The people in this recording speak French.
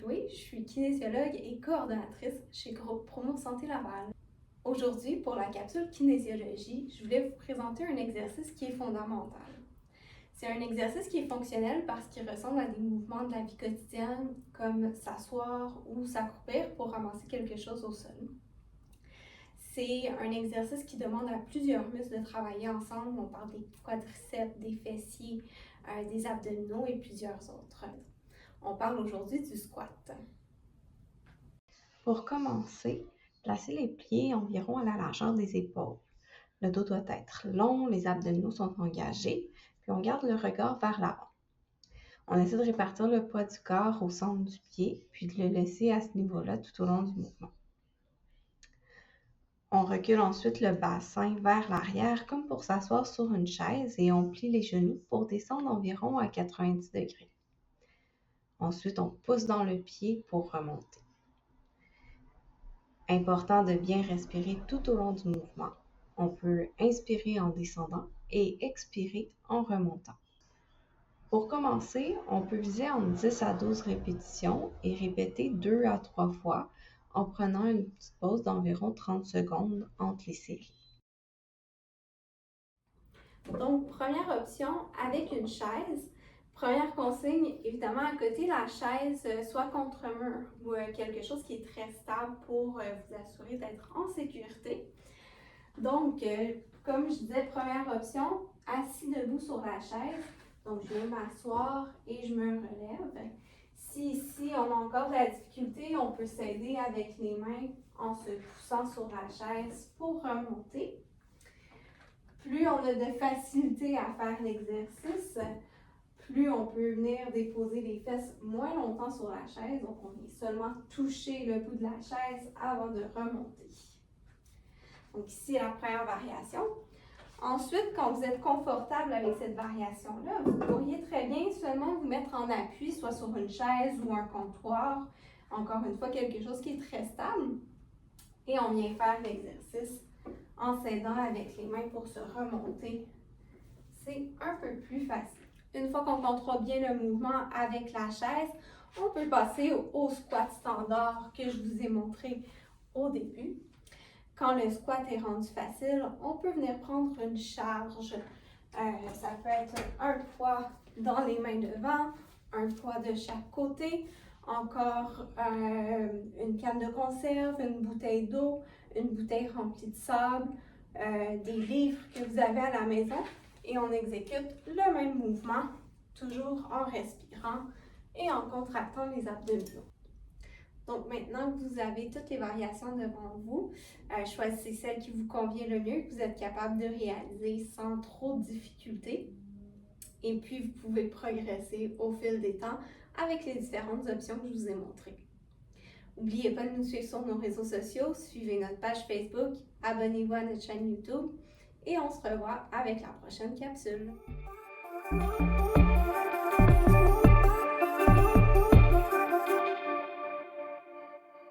Chloé, je suis kinésiologue et coordonnatrice chez Groupe Promo Santé Laval. Aujourd'hui, pour la capsule kinésiologie, je voulais vous présenter un exercice qui est fondamental. C'est un exercice qui est fonctionnel parce qu'il ressemble à des mouvements de la vie quotidienne comme s'asseoir ou s'accroupir pour ramasser quelque chose au sol. C'est un exercice qui demande à plusieurs muscles de travailler ensemble. On parle des quadriceps, des fessiers, des abdominaux et plusieurs autres. On parle aujourd'hui du squat. Pour commencer, placez les pieds environ à la largeur des épaules. Le dos doit être long, les abdominaux sont engagés, puis on garde le regard vers l'avant. On essaie de répartir le poids du corps au centre du pied, puis de le laisser à ce niveau-là tout au long du mouvement. On recule ensuite le bassin vers l'arrière comme pour s'asseoir sur une chaise et on plie les genoux pour descendre environ à 90 degrés. Ensuite, on pousse dans le pied pour remonter. Important de bien respirer tout au long du mouvement. On peut inspirer en descendant et expirer en remontant. Pour commencer, on peut viser entre 10 à 12 répétitions et répéter 2 à 3 fois en prenant une petite pause d'environ 30 secondes entre les séries. Donc, première option, avec une chaise. Première consigne, évidemment, à côté la chaise, soit contre un mur ou quelque chose qui est très stable pour vous assurer d'être en sécurité. Donc, comme je disais, première option, assis debout sur la chaise. Donc, je vais m'asseoir et je me relève. Si ici, on a encore de la difficulté, on peut s'aider avec les mains en se poussant sur la chaise pour remonter. Plus on a de facilité à faire l'exercice, plus on peut venir déposer les fesses moins longtemps sur la chaise. Donc, on vient seulement toucher le bout de la chaise avant de remonter. Donc, ici, la première variation. Ensuite, quand vous êtes confortable avec cette variation-là, vous pourriez très bien seulement vous mettre en appui, soit sur une chaise ou un comptoir. Encore une fois, quelque chose qui est très stable. Et on vient faire l'exercice en s'aidant avec les mains pour se remonter. C'est un peu plus facile. Une fois qu'on contrôle bien le mouvement avec la chaise, on peut passer au squat standard que je vous ai montré au début. Quand le squat est rendu facile, on peut venir prendre une charge. Ça peut être un poids dans les mains devant, un poids de chaque côté, encore une canne de conserve, une bouteille d'eau, une bouteille remplie de sable, des livres que vous avez à la maison. Et on exécute le même mouvement, toujours en respirant et en contractant les abdominaux. Donc maintenant que vous avez toutes les variations devant vous, choisissez celle qui vous convient le mieux, que vous êtes capable de réaliser sans trop de difficultés. Et puis vous pouvez progresser au fil des temps avec les différentes options que je vous ai montrées. N'oubliez pas de nous suivre sur nos réseaux sociaux, suivez notre page Facebook, abonnez-vous à notre chaîne YouTube et on se revoit avec la prochaine capsule.